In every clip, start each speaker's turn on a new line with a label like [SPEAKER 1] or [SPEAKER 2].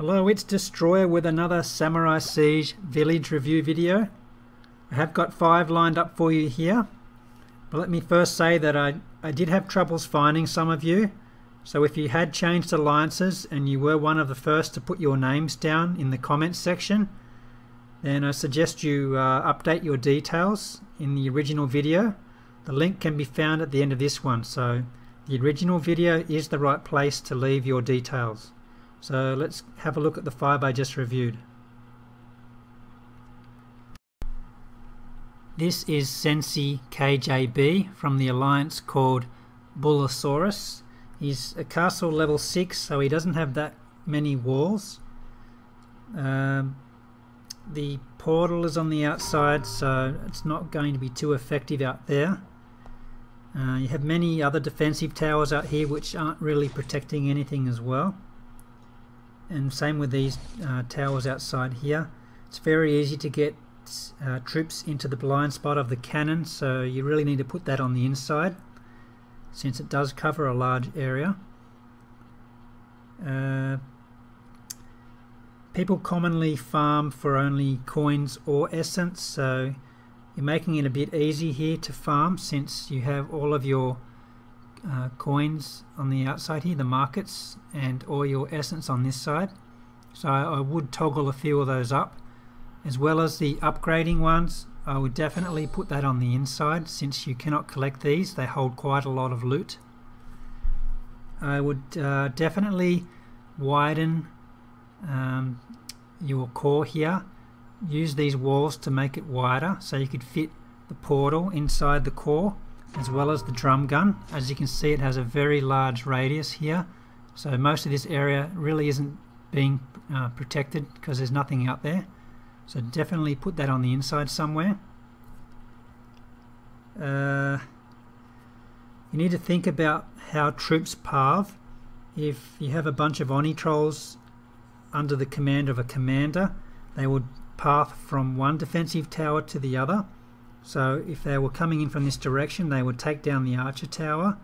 [SPEAKER 1] Hello, it's Destroyer with another Samurai Siege village review video. I have got 5 lined up for you here, but let me first say that I did have troubles finding some of you. So if you had changed alliances and you were one of the first to put your names down in the comments section, then I suggest you update your details in the original video. The link can be found at the end of this one, so the original video is the right place to leave your details. So let's have a look at the 5 I just reviewed. This is Sensi Kjb from the alliance called Bullosaurus. He's a castle level 6, so he doesn't have that many walls. The portal is on the outside, so it's not going to be too effective out there. You have many other defensive towers out here which aren't really protecting anything as well. And same with these towers outside here. It's very easy to get troops into the blind spot of the cannon, so you really need to put that on the inside since it does cover a large area. People commonly farm for only coins or essence, so you're making it a bit easy here to farm since you have all of your coins on the outside here, the markets, and all your essence on this side. So I would toggle a few of those up, as well as the upgrading ones. I would definitely put that on the inside since you cannot collect these. They hold quite a lot of loot. I would definitely widen your core here. Use these walls to make it wider so you could fit the portal inside the core as well as the drum gun. As you can see, it has a very large radius here, so most of this area really isn't being protected because there's nothing out there. So definitely put that on the inside somewhere. You need to think about how troops path. If you have a bunch of Oni trolls under the command of a commander, they would path from one defensive tower to the other. So if they were coming in from this direction, they would take down the archer tower.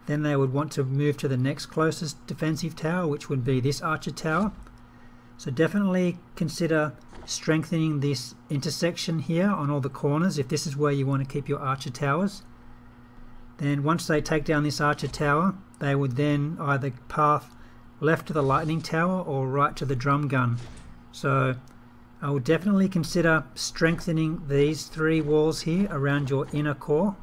[SPEAKER 1] Then they would want to move to the next closest defensive tower, which would be this archer tower. So definitely consider strengthening this intersection here on all the corners if this is where you want to keep your archer towers. Then once they take down this archer tower, they would then either path left to the lightning tower or right to the drum gun. So I would definitely consider strengthening these 3 walls here around your inner core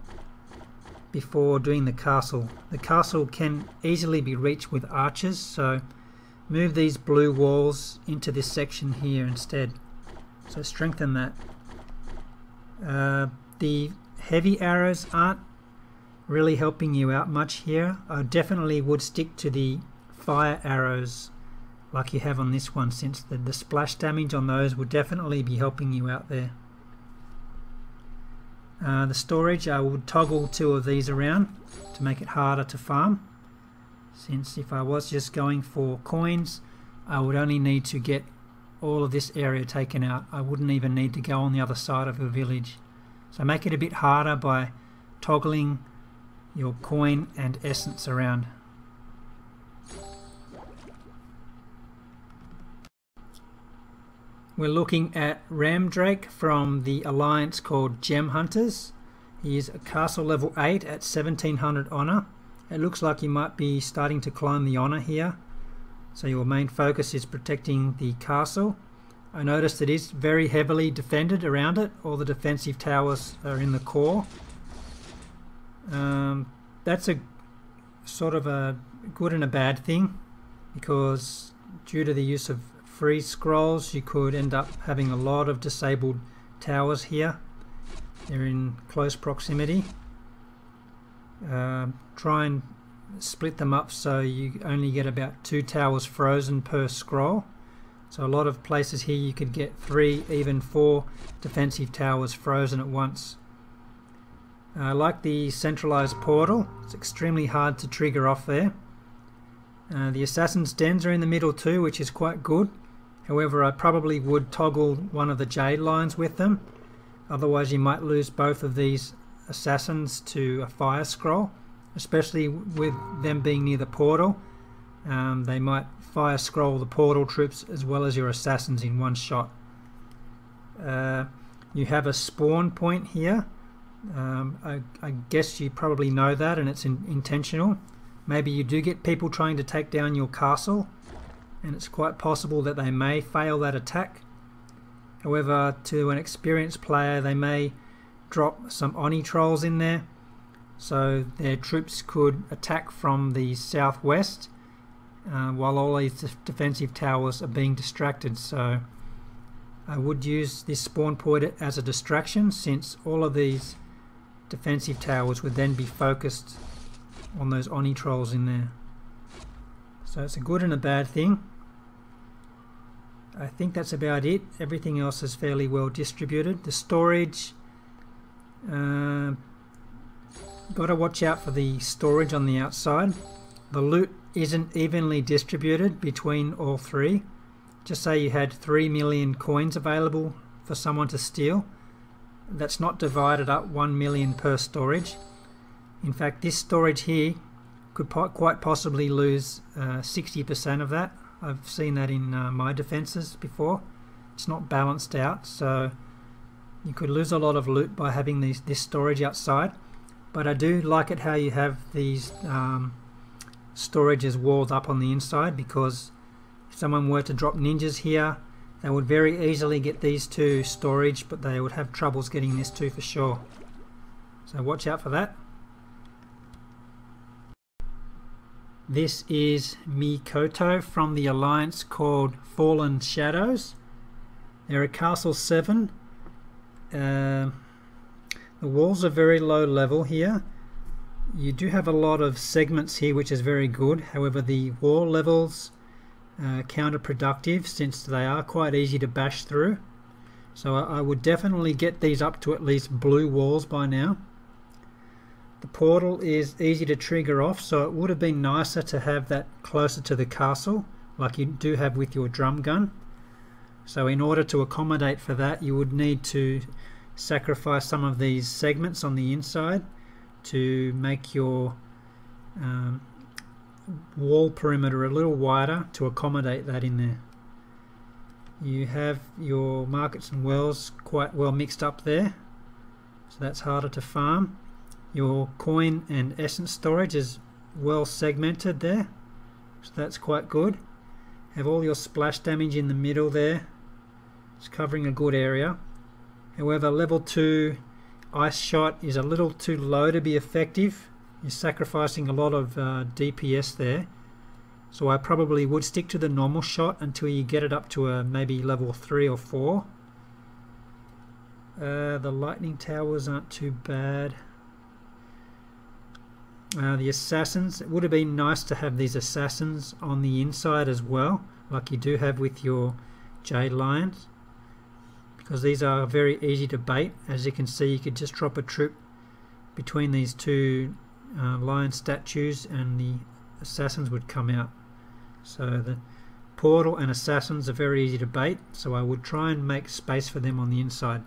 [SPEAKER 1] before doing the castle. The castle can easily be reached with archers, so move these blue walls into this section here instead. So strengthen that. The heavy arrows aren't really helping you out much here. I definitely would stick to the fire arrows like you have on this one, since the splash damage on those would definitely be helping you out there. The storage, I would toggle 2 of these around to make it harder to farm, since if I was just going for coins, I would only need to get all of this area taken out. I wouldn't even need to go on the other side of a village. So make it a bit harder by toggling your coin and essence around. We're looking at Ramdrake from the alliance called Gem Hunters. He is a castle level 8 at 1700 honor. It looks like you might be starting to climb the honor here, so your main focus is protecting the castle. I noticed it is very heavily defended around it. All the defensive towers are in the core. That's a sort of a good and a bad thing, because due to the use of freeze scrolls you could end up having a lot of disabled towers here. They're in close proximity. Try and split them up so you only get about 2 towers frozen per scroll. So a lot of places here you could get 3, even 4 defensive towers frozen at once. Like the centralized portal, it's extremely hard to trigger off there. The assassin's dens are in the middle too, which is quite good. However, I probably would toggle one of the jade lines with them, otherwise you might lose both of these assassins to a fire scroll, especially with them being near the portal. They might fire scroll the portal troops as well as your assassins in one shot. You have a spawn point here. I guess you probably know that, and it's intentional. Maybe you do get people trying to take down your castle, and it's quite possible that they may fail that attack. However, to an experienced player, they may drop some Oni trolls in there, so their troops could attack from the southwest while all these defensive towers are being distracted. So I would use this spawn point as a distraction, since all of these defensive towers would then be focused on those Oni trolls in there. So it's a good and a bad thing. I think that's about it. Everything else is fairly well distributed. The storage, got to watch out for the storage on the outside. The loot isn't evenly distributed between all three. Just say you had 3 million coins available for someone to steal. That's not divided up 1 million per storage. In fact, this storage here could quite possibly lose 60% of that. I've seen that in my defenses before. It's not balanced out, so you could lose a lot of loot by having this storage outside. But I do like it how you have these storages walled up on the inside, because if someone were to drop ninjas here, they would very easily get these two storage, but they would have troubles getting this two for sure. So watch out for that. This is Mikoto from the alliance called Fallen Shadows. They're a castle 7. The walls are very low level here. You do have a lot of segments here, which is very good. However, the wall levels counterproductive, since they are quite easy to bash through. So I would definitely get these up to at least blue walls by now. The portal is easy to trigger off, so it would have been nicer to have that closer to the castle, like you do have with your drum gun. So in order to accommodate for that, you would need to sacrifice some of these segments on the inside to make your wall perimeter a little wider to accommodate that in there. You have your markets and wells quite well mixed up there, so that's harder to farm. Your coin and essence storage is well segmented there, so that's quite good. Have all your splash damage in the middle there. It's covering a good area. However, level 2 ice shot is a little too low to be effective. You're sacrificing a lot of DPS there, so I probably would stick to the normal shot until you get it up to maybe level 3 or 4. The lightning towers aren't too bad. The assassins, it would have been nice to have these assassins on the inside as well, like you do have with your Jade Lions, because these are very easy to bait. As you can see, you could just drop a troop between these two lion statues and the assassins would come out. So the portal and assassins are very easy to bait, so I would try and make space for them on the inside.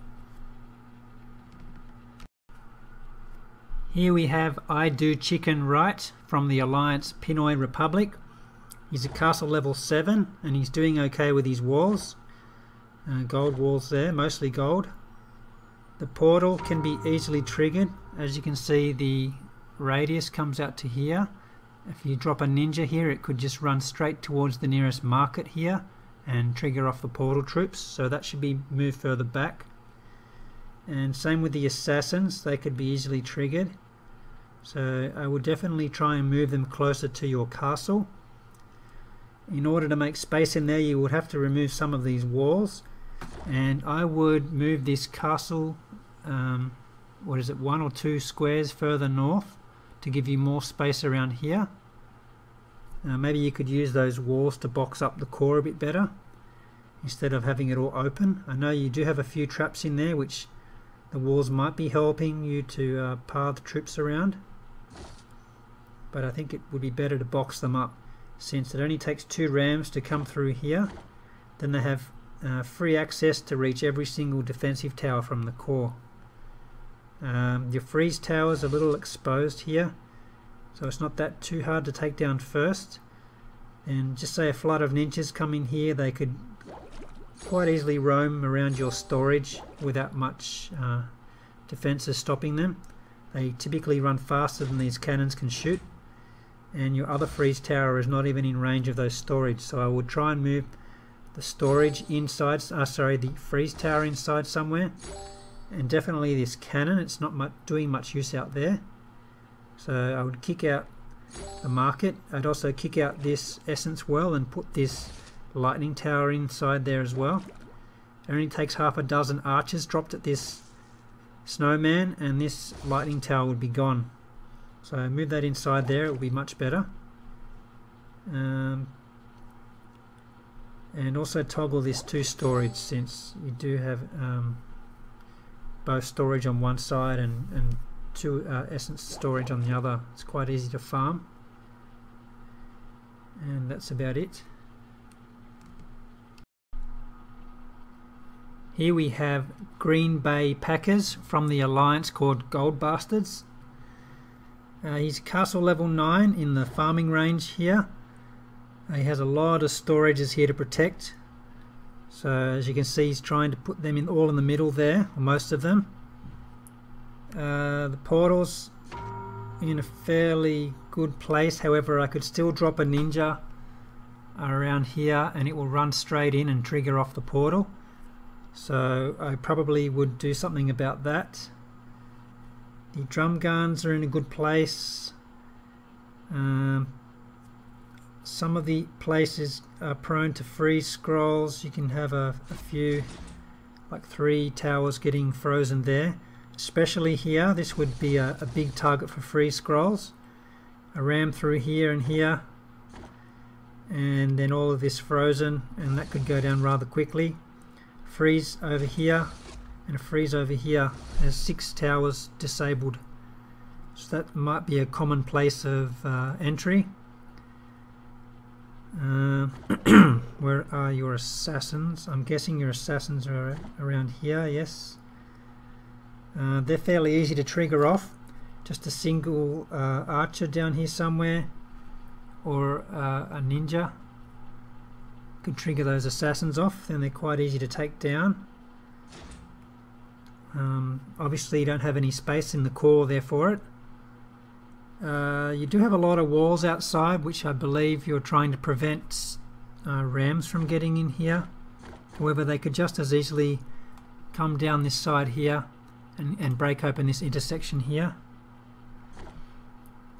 [SPEAKER 1] Here we have I Do Chicken Right from the Alliance Pinoy Republic. He's a castle level 7 and he's doing okay with his walls. Gold walls there, mostly gold. The portal can be easily triggered. As you can see, the radius comes out to here. If you drop a ninja here, it could just run straight towards the nearest market here and trigger off the portal troops, so that should be moved further back. And same with the assassins, they could be easily triggered. So I would definitely try and move them closer to your castle. In order to make space in there, you would have to remove some of these walls. And I would move this castle, 1 or 2 squares further north to give you more space around here. Maybe you could use those walls to box up the core a bit better instead of having it all open. I know you do have a few traps in there, which the walls might be helping you to par the troops around, but I think it would be better to box them up, since it only takes 2 rams to come through here. Then they have free access to reach every single defensive tower from the core. Your freeze tower is a little exposed here, so it's not that too hard to take down first, and just say a flood of ninjas come in here, they could quite easily roam around your storage without much defenses stopping them. They typically run faster than these cannons can shoot, and your other freeze tower is not even in range of those storage, so I would try and move the storage inside, the freeze tower inside somewhere, and definitely this cannon. It's not doing much use out there, so I would kick out the market. I'd also kick out this essence well and put this lightning tower inside there as well. It only takes half a dozen archers dropped at this snowman and this lightning tower would be gone. So move that inside there, it will be much better. And also toggle this to storage, since you do have both storage on one side and two essence storage on the other. It's quite easy to farm, and that's about it. Here we have Green Bay Packers from the Alliance called Gold Bastards. He's castle level 9 in the farming range here. He has a lot of storages here to protect. So as you can see, he's trying to put them in all in the middle there, or most of them. The portal's in a fairly good place, however I could still drop a ninja around here and it will run straight in and trigger off the portal. So I probably would do something about that. The drum guns are in a good place. Some of the places are prone to freeze scrolls. You can have a few, like 3 towers getting frozen there. Especially here, this would be a big target for freeze scrolls. A ram through here and here, and then all of this frozen, and that could go down rather quickly. Freeze over here and a freeze over here. There's 6 towers disabled, so that might be a common place of entry. Where are your assassins? I'm guessing your assassins are around here. Yes, they're fairly easy to trigger off. Just a single archer down here somewhere, or a ninja could trigger those assassins off. Then they're quite easy to take down. Obviously you don't have any space in the core there for it. You do have a lot of walls outside, which I believe you're trying to prevent rams from getting in here. However, they could just as easily come down this side here and break open this intersection here.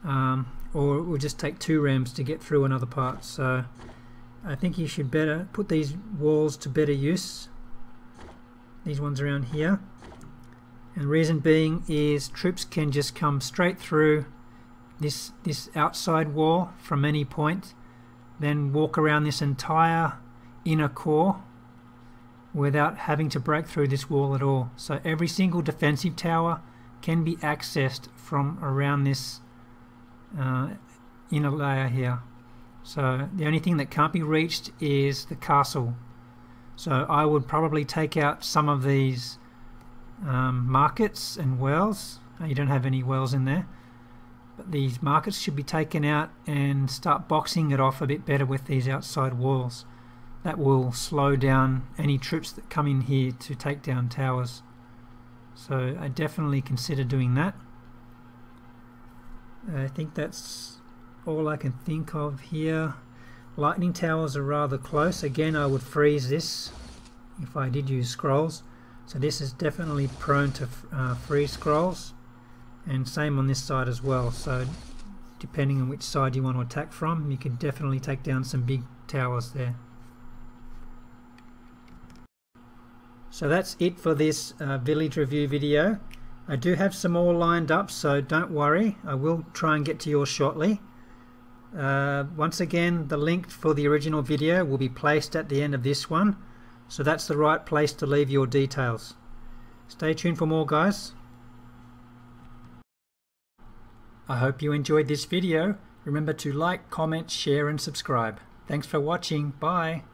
[SPEAKER 1] Or it will just take 2 rams to get through another part. So I think you should better put these walls to better use. These ones around here. And the reason being is troops can just come straight through this outside wall from any point, then walk around this entire inner core without having to break through this wall at all. So every single defensive tower can be accessed from around this inner layer here. So the only thing that can't be reached is the castle. So I would probably take out some of these markets and wells. You don't have any wells in there, but these markets should be taken out and start boxing it off a bit better with these outside walls. That will slow down any troops that come in here to take down towers. So I definitely consider doing that. I think that's all I can think of here. Lightning towers are rather close. Again, I would freeze this if I did use scrolls. So this is definitely prone to freeze scrolls, and same on this side as well. So depending on which side you want to attack from, you can definitely take down some big towers there. So that's it for this village review video. I do have some more lined up, so don't worry, I will try and get to yours shortly. Once again, the link for the original video will be placed at the end of this one, so that's the right place to leave your details. Stay tuned for more, guys. I hope you enjoyed this video. Remember to like, comment, share and subscribe. Thanks for watching. Bye.